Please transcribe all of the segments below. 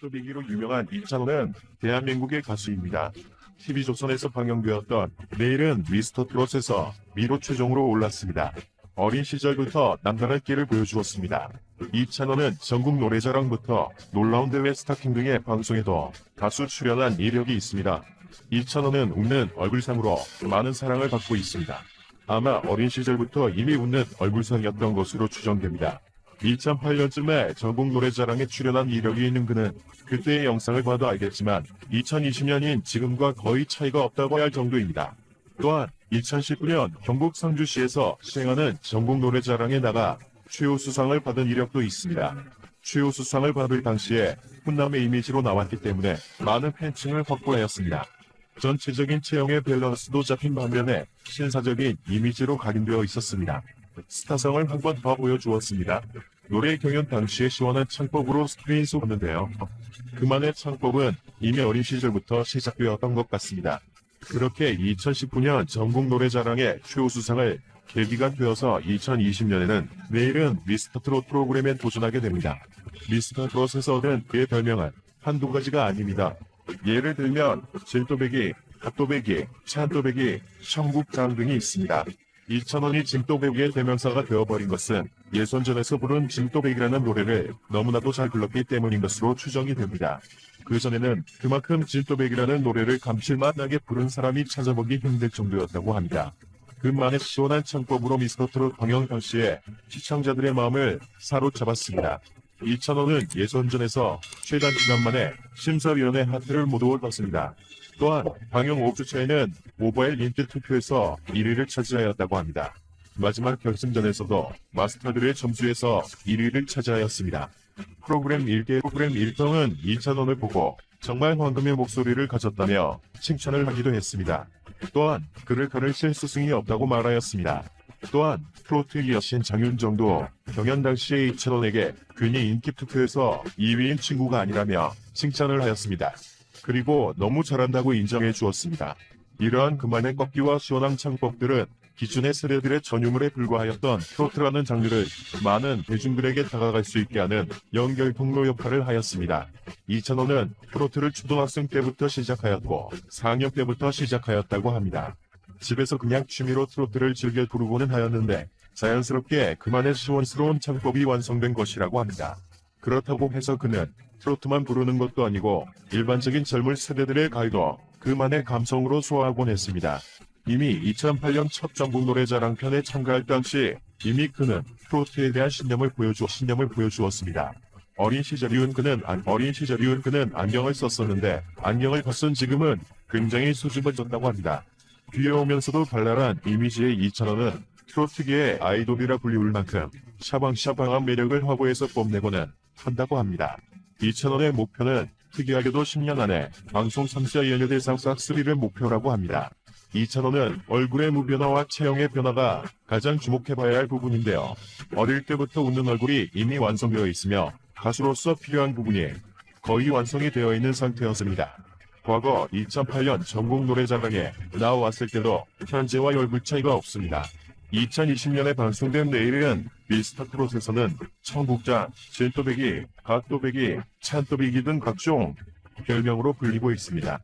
또1기로 유명한 이찬원은 대한민국의 가수입니다. TV조선에서 방영되었던 내일은 미스터 트롯에서 미로 최종으로 올랐습니다. 어린 시절부터 남다른 끼를 보여주었습니다. 이찬원은 전국 노래자랑부터 놀라운 대회 스타킹 등의 방송에도 다수 출연한 이력이 있습니다. 이찬원은 웃는 얼굴상으로 많은 사랑을 받고 있습니다. 아마 어린 시절부터 이미 웃는 얼굴상이었던 것으로 추정됩니다. 2008년쯤에 전국 노래자랑에 출연한 이력이 있는 그는 그때의 영상을 봐도 알겠지만 2020년인 지금과 거의 차이가 없다고 할 정도입니다. 또한 2019년 경북 상주시에서 시행하는 전국 노래자랑에 나가 최우수상을 받은 이력도 있습니다. 최우수상을 받을 당시에 훈남의 이미지로 나왔기 때문에 많은 팬층을 확보하였습니다. 전체적인 체형의 밸런스도 잡힌 반면에 신사적인 이미지로 각인되어 있었습니다. 스타성을 한 번 더 보여주었습니다. 노래 경연 당시의 시원한 창법으로 스크린 쏘았는데요. 그만의 창법은 이미 어린 시절부터 시작되었던 것 같습니다. 그렇게 2019년 전국 노래자랑의 최우수상을 계기가 되어서 2020년에는 내일은 미스터 트롯 프로그램에 도전하게 됩니다. 미스터 트롯에서 얻은 그의 별명은 한두 가지가 아닙니다. 예를 들면 진또배기, 갓또배기, 찬또배기, 청국장 등이 있습니다. 이찬원이 진또배기의 대명사가 되어버린 것은 예선전에서 부른 진또배기라는 노래를 너무나도 잘 불렀기 때문인 것으로 추정이 됩니다. 그전에는 그만큼 진또배기라는 노래를 감칠맛 나게 부른 사람이 찾아보기 힘들 정도였다고 합니다. 그만의 시원한 창법으로 미스터 트롯 방영 당시에 시청자들의 마음을 사로잡았습니다. 이찬원은 예선전에서 최단 시간 만에 심사위원회 하트를 모두 얻었습니다. 또한 방영 5주차에는 모바일 인기 투표에서 1위를 차지하였다고 합니다. 마지막 결승전에서도 마스터들의 점수에서 1위를 차지하였습니다. 프로그램 1등은 이찬원을 보고 정말 황금의 목소리를 가졌다며 칭찬을 하기도 했습니다. 또한 그를 가르칠 스승이 없다고 말하였습니다. 또한 트로트 여신 장윤정도 경연 당시에 이찬원에게 괜히 인기 투표에서 2위인 친구가 아니라며 칭찬을 하였습니다. 그리고 너무 잘한다고 인정해 주었습니다. 이러한 그만의 꺾기와 시원한 창법들은 기존의 세대들의 전유물에 불과하였던 트로트라는 장르를 많은 대중들에게 다가갈 수 있게 하는 연결 통로 역할을 하였습니다. 이찬원은 트로트를 초등학생 때부터 시작하였고 4학년 때부터 시작하였다고 합니다. 집에서 그냥 취미로 트로트를 즐겨 부르고는 하였는데 자연스럽게 그만의 시원스러운 창법이 완성된 것이라고 합니다. 그렇다고 해서 그는 트로트만 부르는 것도 아니고 일반적인 젊은 세대들의 가요도 그만의 감성으로 소화하곤 했습니다. 이미 2008년 첫 전국 노래자랑 편에 참가할 당시 이미 그는 트로트에 대한 신념을 보여주었습니다. 어린 시절 이은 그는 안경을 썼었는데 안경을 벗은 지금은 굉장히 수줍어졌다고 합니다. 귀여우면서도 발랄한 이미지의 이찬원은 트로트계의 아이돌이라 불리울 만큼 샤방샤방한 매력을 화보에서 뽐내고는 한다고 합니다. 이찬원의 목표는 특이하게도 10년 안에 방송 3사 연예대상 싹3를 목표라고 합니다. 이찬원은 얼굴의 무변화와 체형의 변화가 가장 주목해봐야 할 부분인데요. 어릴 때부터 웃는 얼굴이 이미 완성되어 있으며 가수로서 필요한 부분이 거의 완성이 되어 있는 상태였습니다. 과거 2008년 전국 노래자랑에 나왔을 때도 현재와 얼굴 차이가 없습니다. 2020년에 방송된 내일은 미스터 트롯에서는 청국장, 진또배기, 갓또배기, 찬또배기 등 각종 별명으로 불리고 있습니다.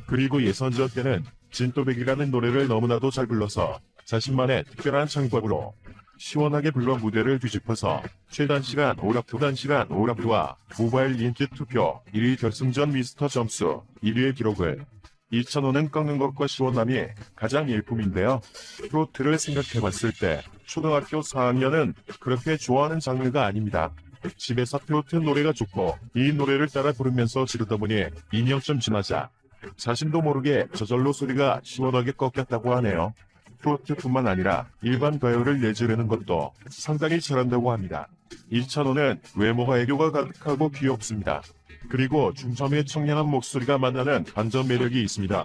그리고 예선전 때는 진또배기라는 노래를 너무나도 잘 불러서 자신만의 특별한 창법으로 시원하게 불러 무대를 뒤집어서 최단시간 오락부와 모바일 인기 투표 1위 결승전 미스터 점수 1위의 기록을 이찬원은 꺾는 것과 시원함이 가장 일품인데요. 트로트를 생각해봤을 때 초등학교 4학년은 그렇게 좋아하는 장르가 아닙니다. 집에서 트로트 노래가 좋고 이 노래를 따라 부르면서 지르다 보니 2년쯤 지나자 자신도 모르게 저절로 소리가 시원하게 꺾였다고 하네요. 트로트뿐만 아니라 일반 가요를 내지르는 것도 상당히 잘한다고 합니다. 이찬원은 외모가 애교가 가득하고 귀엽습니다. 그리고 중점의 청량한 목소리가 만나는 반전 매력이 있습니다.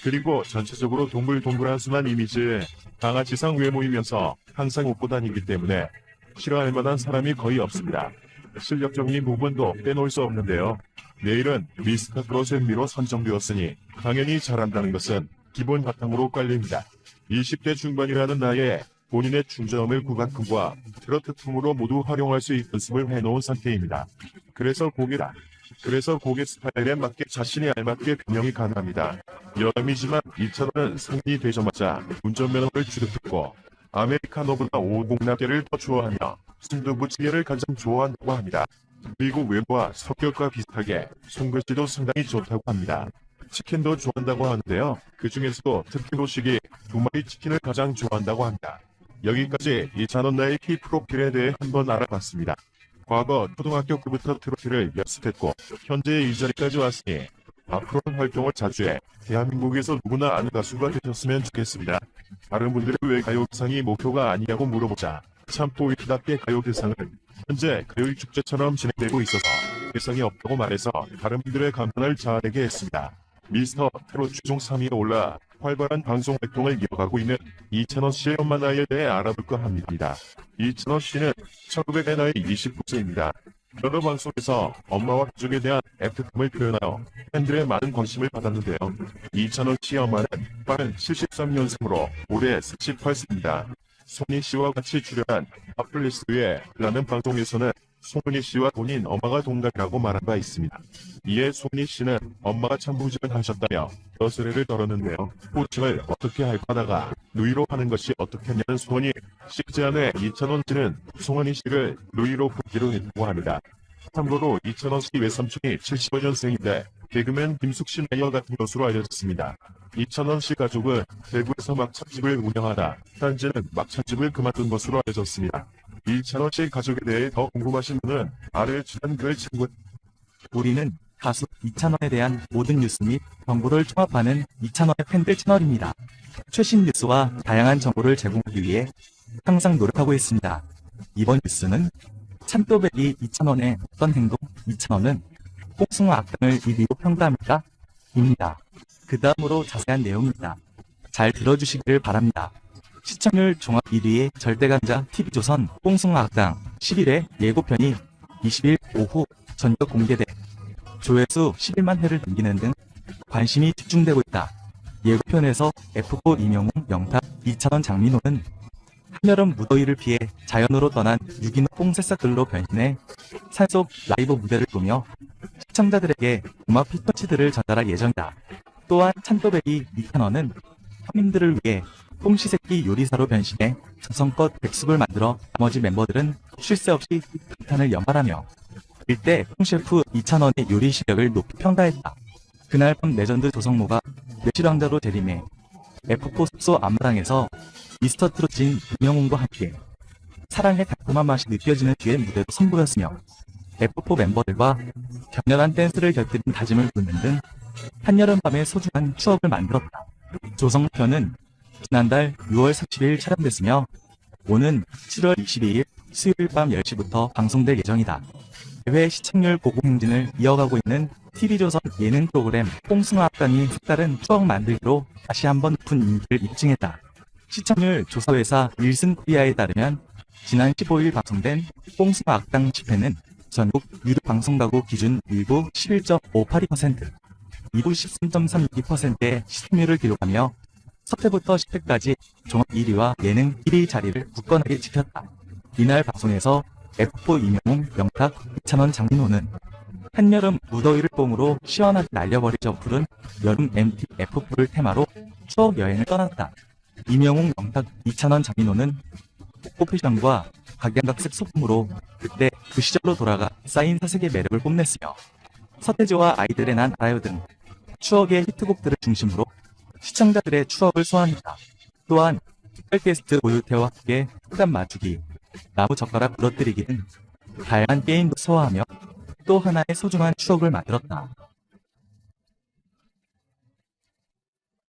그리고 전체적으로 동글동글한 순한 이미지에 강아지상 외모이면서 항상 웃고 다니기 때문에 싫어할 만한 사람이 거의 없습니다. 실력적인 부분도 빼놓을 수 없는데요. 내일은 미스터 트롯 미로 선정되었으니 당연히 잘한다는 것은 기본 바탕으로 깔립니다. 20대 중반이라는 나이에 본인의 중저음을 국악품과 트로트 틈으로 모두 활용할 수 있는 연습을 해놓은 상태입니다. 그래서 곡이다. 그래서 고객 스타일에 맞게 자신이 알맞게 변형이 가능합니다. 여담이지만 2000원은 상인이 되자마자 운전면허를 취득했고 아메리카노보다 오곡라떼를 더 좋아하며 순두부찌개를 가장 좋아한다고 합니다. 그리고 외모와 성격과 비슷하게 손글씨도 상당히 좋다고 합니다. 치킨도 좋아한다고 하는데요. 그 중에서도 특히 로식이 2마리 치킨을 가장 좋아한다고 합니다. 여기까지 이찬원 나의 키 프로필에 대해 한번 알아봤습니다. 과거 초등학교 때부터 트로트를 연습했고 현재 이 자리까지 왔으니 앞으로는 활동을 자주 해 대한민국에서 누구나 아는 가수가 되셨으면 좋겠습니다. 다른 분들은 왜 가요대상이 목표가 아니냐고 물어보자 참 포인트답게 가요대상은 현재 가요축제처럼 진행되고 있어서 대상이 없다고 말해서 다른 분들의 감탄을 자아내게 했습니다. 미스터 트롯 최종 3위에 올라 활발한 방송 활동을 이어가고 있는 이찬원 씨의 엄마 나이에 대해 알아볼까 합니다. 이찬원 씨는 1900의 나이 29세입니다. 여러 방송에서 엄마와 가족에 대한 애틋함을 표현하여 팬들의 많은 관심을 받았는데요. 이찬원 씨의 엄마는 빠른 73년생으로 올해 48세입니다. 손희 씨와 같이 출연한 핫플리스에 라는 방송에서는 손희 씨와 본인 엄마가 동갑이라고 말한 바 있습니다. 이에 손희 씨는 엄마가 참부진을 하셨다며 여스레를 떨었는데요. 호칭을 어떻게 할까 하다가 누이로 하는 것이 어떻겠냐는 손희 씨제 아내 이찬원 씨는 송은희 씨를 누이로 부르기로 했다고 합니다. 참고로 이찬원 씨 외삼촌이 75년생인데 개그맨 김숙 씨 나이와 같은 것으로 알려졌습니다. 이찬원 씨 가족은 대구에서 막창집을 운영하다 현재는 막창집을 그만둔 것으로 알려졌습니다. 이찬원 씨 가족에 대해 더 궁금하신 분은 아래 주간 글을 참고. 우리는 가수 이찬원에 대한 모든 뉴스 및 정보를 종합하는 이찬원의 팬들 채널입니다. 최신 뉴스와 다양한 정보를 제공하기 위해 항상 노력하고 있습니다. 이번 뉴스는 찬또배기 이찬원의 어떤 행동, 이찬원은 복숭아 악당을 1위로 평가합니까? 입니다. 그 다음으로 자세한 내용입니다. 잘 들어주시기를 바랍니다. 시청률 종합 1위의 절대감자 TV조선 뽕숭아 악당 11회 예고편이 20일 오후 전격 공개돼 조회수 11만 회를 넘기는 등 관심이 집중되고 있다. 예고편에서 F4 이명웅, 영탁, 이찬원, 장민호는 한여름 무더위를 피해 자연으로 떠난 유기농 뽕새싹들로 변신해 산속 라이브 무대를 보며 시청자들에게 음악 피톤치드를 전달할 예정이다. 또한 찬또배기 이찬원은 서민들을 위해 뽕시새끼 요리사로 변신해 정성껏 백숙을 만들어 나머지 멤버들은 쉴 새 없이 감탄을 연발하며 일대 뽕셰프 이찬원의 요리 실력을 높이 평가했다. 그날 밤 레전드 조성모가 멸치왕자로 재림해 F4 숙소 앞마당에서 미스터 트롯진 이명웅과 함께 사랑의 달콤한 맛이 느껴지는 뒤의 무대도 선보였으며 F4 멤버들과 격렬한 댄스를 곁들인 다짐을 부르는 등 한여름밤의 소중한 추억을 만들었다. 조성편은 지난달 6월 30일 촬영됐으며 오는 7월 22일 수요일 밤 10시부터 방송될 예정이다. 해외 시청률 고공 행진을 이어가고 있는 TV조선 예능 프로그램 뽕숭아 악당이 색다른 추억 만들기로 다시 한번 높은 인기를 입증했다. 시청률 조사회사 윌슨코리아에 따르면 지난 15일 방송된 뽕숭아 악당 10회는 전국 유료 방송가구 기준 1부 11.582%, 2부 13.32%의 시청률을 기록하며 첫 회부터 10회까지 종합 1위와 예능 1위 자리를 굳건하게 지켰다. 이날 방송에서 F4 이명웅, 영탁, 이찬원, 장민호는 한여름 무더위를 뽕으로 시원하게 날려버리죠 푸른 여름 MT F4를 테마로 추억 여행을 떠났다. 이명웅, 영탁, 이찬원, 장민호는 복고 패션과 각양각색 소품으로 그때 그 시절로 돌아가 쌓인 사색의 매력을 뽐냈으며 서태지와 아이들의 난 알아요 등 추억의 히트곡들을 중심으로 시청자들의 추억을 소환했다. 또한 특별 게스트 고유태와 함께 흑담 맞추기, 나무 젓가락 부러뜨리기 등 다양한 게임도 소화하며 또 하나의 소중한 추억을 만들었다.